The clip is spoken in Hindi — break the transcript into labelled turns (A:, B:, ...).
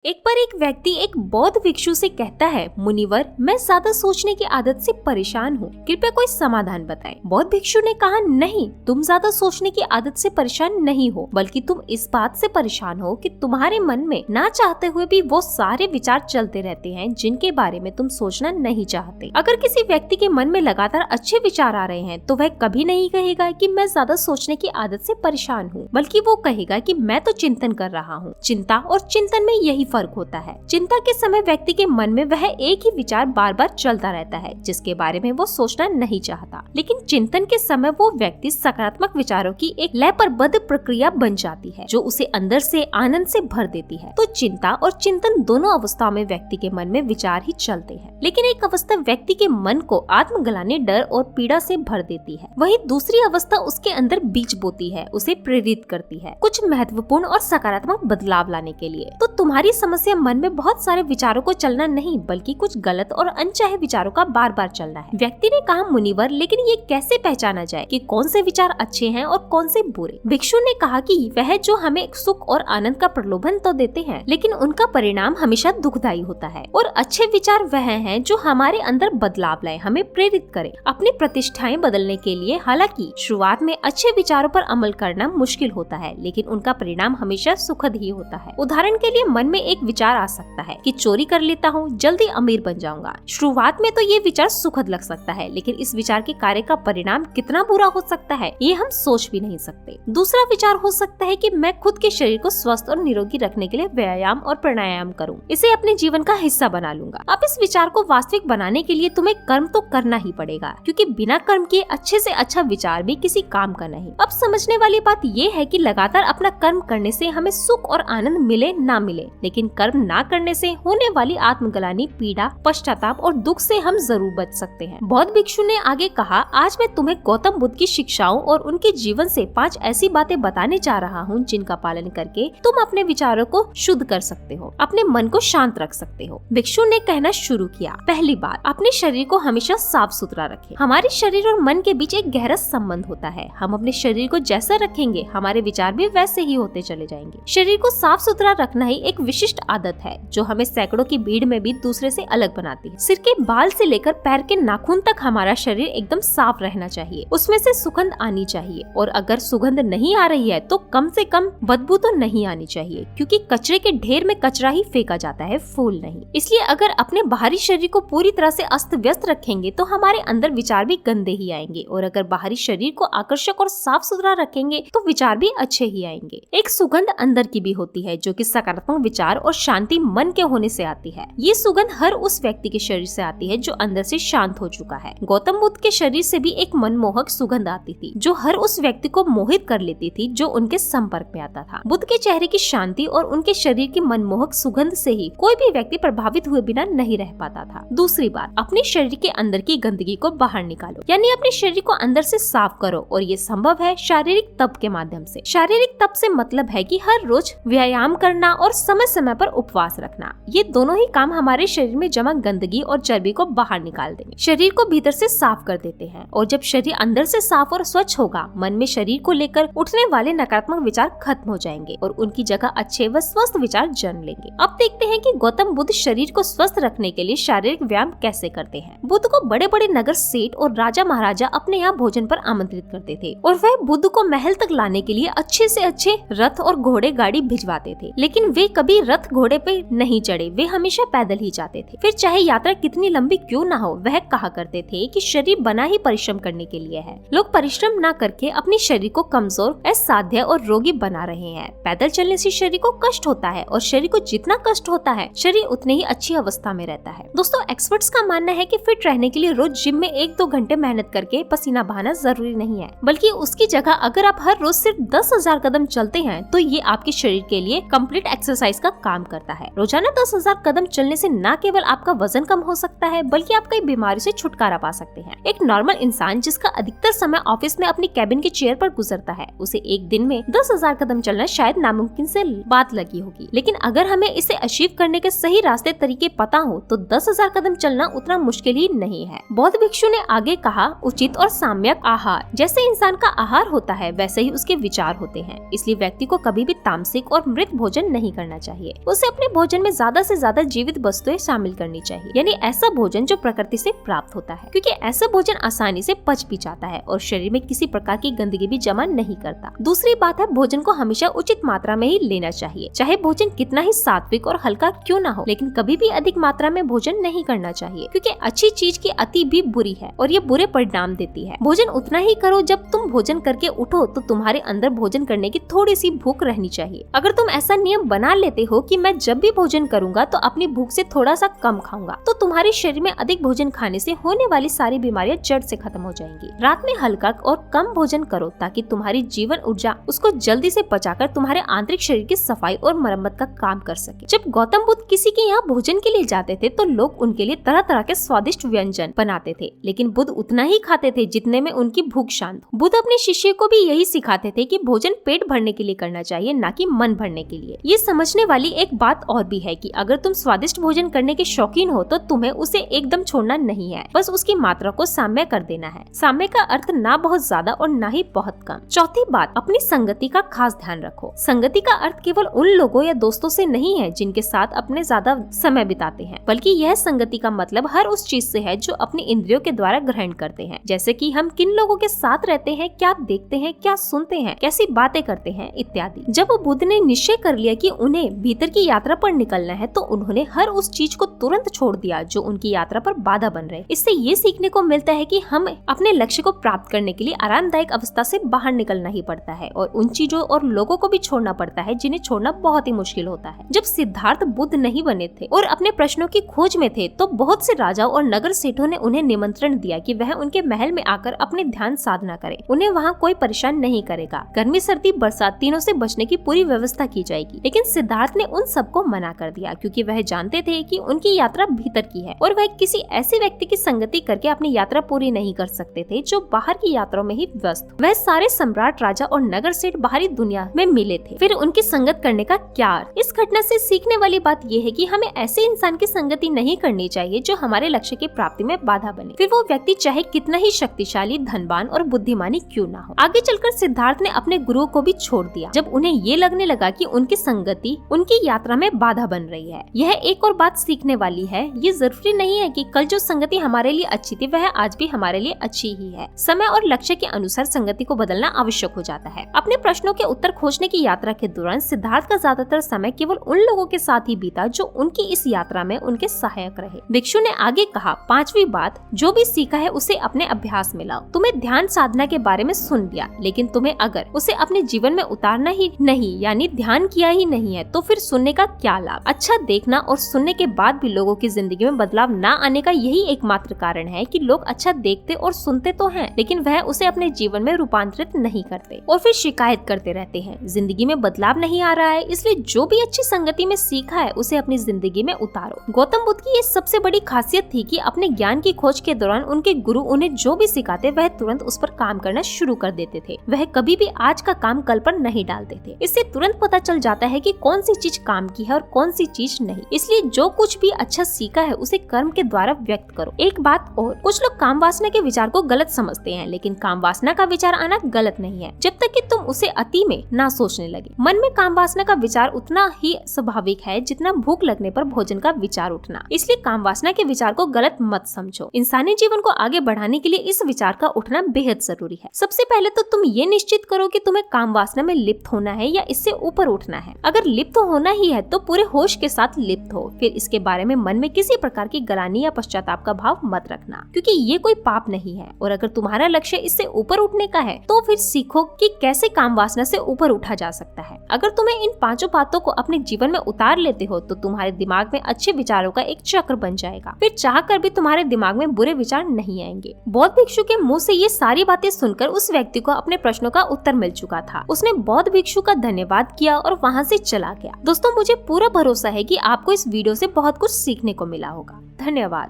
A: एक बार एक व्यक्ति एक बौद्ध भिक्षु से कहता है, मुनिवर, मैं ज्यादा सोचने की आदत से परेशान हूँ, कृपया कोई समाधान बताएं। बौद्ध भिक्षु ने कहा, नहीं, तुम ज्यादा सोचने की आदत से परेशान नहीं हो, बल्कि तुम इस बात से परेशान हो कि तुम्हारे मन में ना चाहते हुए भी वो सारे विचार चलते रहते हैं जिनके बारे में तुम सोचना नहीं चाहते। अगर किसी व्यक्ति के मन में लगातार अच्छे विचार आ रहे हैं तो वह कभी नहीं कहेगा कि मैं ज्यादा सोचने की आदत से परेशान हूँ, बल्कि वो कहेगा कि मैं तो चिंतन कर रहा हूँ। चिंता और चिंतन में यही फर्क होता है। चिंता के समय व्यक्ति के मन में वह एक ही विचार बार बार चलता रहता है जिसके बारे में वो सोचना नहीं चाहता, लेकिन चिंतन के समय वो व्यक्ति सकारात्मक विचारों की एक लयबद्ध प्रक्रिया बन जाती है जो उसे अंदर से आनंद से भर देती है। तो चिंता और चिंतन दोनों अवस्थाओं में व्यक्ति के मन में विचार ही चलते हैं, लेकिन एक अवस्था व्यक्ति के मन को आत्मग्लानि, डर और पीड़ा से भर देती है, वहीं दूसरी अवस्था उसके अंदर बीज बोती है, उसे प्रेरित करती है कुछ महत्वपूर्ण और सकारात्मक बदलाव लाने के लिए। तो तुम्हारी समस्या मन में बहुत सारे विचारों को चलना नहीं, बल्कि कुछ गलत और अनचाहे विचारों का बार बार चलना है। व्यक्ति ने कहा, मुनिवर, लेकिन ये कैसे पहचाना जाए कि कौन से विचार अच्छे हैं और कौन से बुरे? भिक्षु ने कहा कि वह जो हमें सुख और आनंद का प्रलोभन तो देते हैं, लेकिन उनका परिणाम हमेशा दुखदायी होता है, और अच्छे विचार वह हैं जो हमारे अंदर बदलाव लाए, हमें प्रेरित करे अपनी प्रतिष्ठाएं बदलने के लिए। हालांकि शुरुआत में अच्छे विचारों पर अमल करना मुश्किल होता है, लेकिन उनका परिणाम हमेशा सुखद ही होता है। उदाहरण के लिए मन में एक विचार आ सकता है कि चोरी कर लेता हूँ, जल्दी अमीर बन जाऊंगा। शुरुआत में तो ये विचार सुखद लग सकता है, लेकिन इस विचार के कार्य का परिणाम कितना बुरा हो सकता है ये हम सोच भी नहीं सकते। दूसरा विचार हो सकता है कि मैं खुद के शरीर को स्वस्थ और निरोगी रखने के लिए व्यायाम और प्राणायाम करूं, इसे अपने जीवन का हिस्सा बना लूंगा। अब इस विचार को वास्तविक बनाने के लिए तुम्हें कर्म तो करना ही पड़ेगा, क्योंकि बिना कर्म किए अच्छे से अच्छा विचार भी किसी काम का नहीं। अब समझने वाली बात ये है कि लगातार अपना कर्म करने से हमें सुख और आनंद मिले ना मिले, लेकिन कर्म ना करने से होने वाली आत्मग्लानि, पीड़ा, पश्चाताप और दुख से हम जरूर बच सकते हैं। बौद्ध भिक्षु ने आगे कहा, आज मैं तुम्हें गौतम बुद्ध की शिक्षाओं और उनके जीवन से 5 ऐसी बातें बताने जा रहा हूँ जिनका पालन करके तुम अपने विचारों को शुद्ध कर सकते हो, अपने मन को शांत रख सकते हो। भिक्षु ने कहना शुरू किया, पहली बात, अपने शरीर को हमेशा साफ सुथरा रखें। हमारे शरीर और मन के बीच एक गहरा संबंध होता है। हम अपने शरीर को जैसा रखेंगे हमारे विचार भी वैसे ही होते चले जाएंगे। शरीर को साफ सुथरा रखना ही एक विशिष्ट आदत है जो हमें सैकड़ों की भीड़ में भी दूसरे से अलग बनाती है। सिर के बाल से लेकर पैर के नाखून तक हमारा शरीर एकदम साफ रहना चाहिए, उसमें से सुगंध आनी चाहिए, और अगर सुगंध नहीं आ रही है तो कम से कम बदबू तो नहीं आनी चाहिए, क्योंकि कचरे के ढेर में कचरा ही फेंका जाता है, फूल नहीं। इसलिए अगर अपने बाहरी शरीर को पूरी तरह से अस्त व्यस्त रखेंगे तो हमारे अंदर विचार भी गंदे ही आएंगे, और अगर बाहरी शरीर को आकर्षक और साफ सुथरा रखेंगे तो विचार भी अच्छे ही आएंगे। एक सुगंध अंदर की भी होती है जो कि सकारात्मक विचार और शांति मन के होने से आती है। ये सुगंध हर उस व्यक्ति के शरीर से आती है जो अंदर से शांत हो चुका है। गौतम बुद्ध के शरीर से भी एक मनमोहक सुगंध आती थी जो हर उस व्यक्ति को मोहित कर लेती थी जो उनके संपर्क में आता था। बुद्ध के चेहरे की शांति और उनके शरीर की मनमोहक सुगंध से ही कोई भी व्यक्ति प्रभावित हुए बिना नहीं रह पाता था। दूसरी बात, अपने शरीर के अंदर की गंदगी को बाहर निकालो, यानी अपने शरीर को अंदर से साफ करो, और ये संभव है शारीरिक तप के माध्यम से। शारीरिक तप से मतलब है कि हर रोज व्यायाम करना और समय समय पर उपवास रखना। ये दोनों ही काम हमारे शरीर में जमा गंदगी और चर्बी को बाहर निकाल देंगे, शरीर को भीतर से साफ कर देते हैं। और जब शरीर अंदर से साफ और स्वच्छ होगा, मन में शरीर को लेकर उठने वाले नकारात्मक विचार खत्म हो जाएंगे और उनकी जगह अच्छे व स्वस्थ विचार जन्म लेंगे। अब देखते हैं कि गौतम बुद्ध शरीर को स्वस्थ रखने के लिए शारीरिक व्यायाम कैसे करते हैं। बुद्ध को बड़े बड़े नगर सेठ और राजा महाराजा अपने यहाँ भोजन पर आमंत्रित करते थे, और वह बुद्ध को महल तक लाने के लिए अच्छे से अच्छे रथ और घोड़े गाड़ी भिजवाते थे, लेकिन वे कभी रथ घोड़े पे नहीं चढ़े, वे हमेशा पैदल ही जाते थे। फिर चाहे यात्रा कितनी लंबी क्यों ना हो, वह कहा करते थे कि शरीर बना ही परिश्रम करने के लिए है। लोग परिश्रम न करके अपने शरीर को कमजोर, असाध्य और रोगी बना रहे हैं। पैदल चलने से शरीर को कष्ट होता है, और शरीर को जितना कष्ट होता है शरीर उतने ही अच्छी अवस्था में रहता है। दोस्तों, एक्सपर्ट्स का मानना है कि फिट रहने के लिए रोज जिम में 1-2 घंटे मेहनत करके पसीना बहाना जरूरी नहीं है, बल्कि उसकी जगह अगर आप हर रोज सिर्फ 10,000 कदम चलते हैं तो ये आपके शरीर के लिए कंप्लीट एक्सरसाइज का काम करता है। रोजाना 10,000 कदम चलने से न केवल आपका वजन कम हो सकता है, बल्कि आप कई बीमारी से छुटकारा पा सकते हैं। एक नॉर्मल इंसान जिसका अधिकतर समय ऑफिस में अपनी कैबिन के चेयर पर गुजरता है, उसे एक दिन में 10,000 कदम चलना शायद नामुमकिन से बात लगी होगी, लेकिन अगर हमें इसे अचीव करने के सही रास्ते तरीके पता हो तो 10,000 कदम चलना उतना मुश्किल ही नहीं है। बौद्ध भिक्षु ने आगे कहा, उचित और साम्यक आहार। जैसे इंसान का आहार होता है वैसे ही उसके विचार होते हैं, इसलिए व्यक्ति को कभी भी तामसिक और मृत भोजन नहीं करना चाहिए। चाहिए। उसे अपने भोजन में ज्यादा से ज्यादा जीवित वस्तुएं शामिल करनी चाहिए, यानी ऐसा भोजन जो प्रकृति से प्राप्त होता है, क्योंकि ऐसा भोजन आसानी से पच भी जाता है और शरीर में किसी प्रकार की गंदगी भी जमा नहीं करता। दूसरी बात है, भोजन को हमेशा उचित मात्रा में ही लेना चाहिए, चाहे भोजन कितना ही सात्विक और हल्का क्यों ना हो, लेकिन कभी भी अधिक मात्रा में भोजन नहीं करना चाहिए, क्योंकि अच्छी चीज की अति भी बुरी है और ये बुरे परिणाम देती है। भोजन उतना ही करो जब तुम भोजन करके उठो तो तुम्हारे अंदर भोजन करने की थोड़ी सी भूख रहनी चाहिए। अगर तुम ऐसा नियम बना लेते हो कि मैं जब भी भोजन करूंगा तो अपनी भूख से थोड़ा सा कम खाऊंगा, तो तुम्हारे शरीर में अधिक भोजन खाने से होने वाली सारी बीमारियां जड़ से खत्म हो जाएंगी। रात में हल्का और कम भोजन करो ताकि तुम्हारी जीवन ऊर्जा उसको जल्दी से पचाकर तुम्हारे आंतरिक शरीर की सफाई और मरम्मत का काम कर सके। जब गौतम बुद्ध किसी के यहाँ भोजन के लिए जाते थे तो लोग उनके लिए तरह तरह के स्वादिष्ट व्यंजन बनाते थे, लेकिन बुद्ध उतना ही खाते थे जितने में उनकी भूख शांत हो। बुद्ध अपने शिष्य को भी यही सिखाते थे कि भोजन पेट भरने के लिए करना चाहिए, ना कि मन भरने के लिए। ये समझने वाली एक बात और भी है कि अगर तुम स्वादिष्ट भोजन करने के शौकीन हो तो तुम्हें उसे एकदम छोड़ना नहीं है, बस उसकी मात्रा को साम्य कर देना है। साम्य का अर्थ ना बहुत ज्यादा और ना ही बहुत कम। चौथी बात, अपनी संगति का खास ध्यान रखो। संगति का अर्थ केवल उन लोगों या दोस्तों से नहीं है जिनके साथ अपने ज्यादा समय बिताते हैं, बल्कि यह संगति का मतलब हर उस चीज से है जो अपनी इंद्रियों के द्वारा ग्रहण करते हैं, जैसे कि हम किन लोगों के साथ रहते हैं, क्या देखते हैं, क्या सुनते हैं, कैसी बातें करते हैं इत्यादि। जब बुद्ध ने निश्चय कर लिया कि उन्हें भीतर की यात्रा पर निकलना है तो उन्होंने हर उस चीज को तुरंत छोड़ दिया जो उनकी यात्रा पर बाधा बन रहे। इससे ये सीखने को मिलता है कि हमें अपने लक्ष्य को प्राप्त करने के लिए आरामदायक अवस्था से बाहर निकलना ही पड़ता है और उन चीजों और लोगों को भी छोड़ना पड़ता है जिन्हें छोड़ना बहुत ही मुश्किल होता है। जब सिद्धार्थ बुद्ध नहीं बने थे और अपने प्रश्नों की खोज में थे तो बहुत से राजाओं और नगर सेठों ने उन्हें निमंत्रण दिया कि वह उनके महल में आकर अपने ध्यान साधना करें। उन्हें वहाँ कोई परेशान नहीं करेगा, गर्मी सर्दी बरसात तीनों से बचने की पूरी व्यवस्था की जाएगी। लेकिन सिद्धार्थ ने उन सबको मना कर दिया क्योंकि वह जानते थे कि उनकी यात्रा भीतर की है और वह किसी ऐसे व्यक्ति की संगति करके अपनी यात्रा पूरी नहीं कर सकते थे जो बाहर की यात्रा में ही व्यस्त। वह सारे सम्राट, राजा और नगर सेठ बाहरी दुनिया में मिले थे, फिर उनकी संगत करने का क्या अर्थ। इस घटना से सीखने वाली बात यह है कि हमें ऐसे इंसान की संगति नहीं करनी चाहिए जो हमारे लक्ष्य की प्राप्ति में बाधा बने, फिर वो व्यक्ति चाहे कितना ही शक्तिशाली, धनवान और बुद्धिमानी क्यों ना हो। आगे चलकर सिद्धार्थ ने अपने गुरुओं को भी छोड़ दिया जब उन्हें ये लगने लगा कि उनकी संगति उनकी यात्रा में बाधा बन रही है। यह एक और बात सीखने वाली है, ये जरूरी नहीं है कि कल जो संगति हमारे लिए अच्छी थी वह आज भी हमारे लिए अच्छी ही है। समय और लक्ष्य के अनुसार संगति को बदलना आवश्यक हो जाता है। अपने प्रश्नों के उत्तर खोजने की यात्रा के दौरान सिद्धार्थ का ज्यादातर समय केवल उन लोगों के साथ ही बीता जो उनकी इस यात्रा में उनके सहायक रहे। भिक्षु ने आगे कहा, पांचवी बात, जो भी सीखा है उसे अपने अभ्यास में लाओ। तुम्हें ध्यान साधना के बारे में सुन लिया, लेकिन तुम्हें अगर उसे अपने जीवन में उतारना ही नहीं यानी ध्यान किया ही नहीं है तो फिर सुनने का क्या लाभ। अच्छा देखना और सुनने के बाद भी लोगों की जिंदगी में बदलाव न आने का यही एकमात्र कारण है कि लोग अच्छा देखते और सुनते तो हैं, लेकिन वह उसे अपने जीवन में रूपांतरित नहीं करते और फिर शिकायत करते रहते हैं जिंदगी में बदलाव नहीं आ रहा है। इसलिए जो भी अच्छी संगति में सीखा है उसे अपनी जिंदगी में उतारो। गौतम बुद्ध की ये सबसे बड़ी खासियत थी कि अपने ज्ञान की खोज के दौरान उनके गुरु उन्हें जो भी सिखाते वह तुरंत उस पर काम करना शुरू कर देते थे। वह कभी भी आज का काम कल पर नहीं डालते थे। इससे तुरंत पता चल जाता है कि कौन सी चीज काम की है और कौन सी चीज नहीं। इसलिए जो कुछ भी अच्छा सीखा है उसे कर्म के द्वारा व्यक्त करो। एक बात और, कुछ लोग काम वासना के विचार को गलत समझते हैं, लेकिन काम वासना का विचार आना गलत नहीं है जब तक कि तुम उसे अति में ना सोचने लगे। मन में काम वासना का विचार उतना ही स्वाभाविक है जितना भूख लगने पर भोजन का विचार उठना। इसलिए काम वासना के विचार को गलत मत समझो। इंसानी जीवन को आगे बढ़ाने के लिए इस विचार का उठना बेहद जरूरी है। सबसे पहले तो तुम ये निश्चित करो कि तुम्हें काम वासना में लिप्त होना है या इससे ऊपर उठना है। अगर लिप्त होना ही है तो पूरे होश के साथ लिप्त हो। फिर इसके बारे में मन में किसी प्रकार की गलानी या पश्चाताप का भाव मत रखना, क्योंकि ये कोई पाप नहीं है। और अगर तुम्हारा लक्ष्य इससे ऊपर उठने का है तो फिर सीखो कि कैसे काम वासना से ऊपर उठा जा सकता है। अगर तुम्हें इन पांचों बातों को अपने जीवन में उतार लेते हो तो तुम्हारे दिमाग में अच्छे विचारों का एक चक्र बन जाएगा। फिर चाह कर भी तुम्हारे दिमाग में बुरे विचार नहीं आएंगे। बौद्ध भिक्षु के मुंह से ये सारी बातें सुनकर उस व्यक्ति को अपने प्रश्नों का उत्तर मिल चुका था। उसने बौद्ध भिक्षु का धन्यवाद किया और वहाँ से चला गया। दोस्तों, मुझे पूरा भरोसा है कि आपको इस वीडियो से बहुत कुछ सीखने को मिला होगा। धन्यवाद।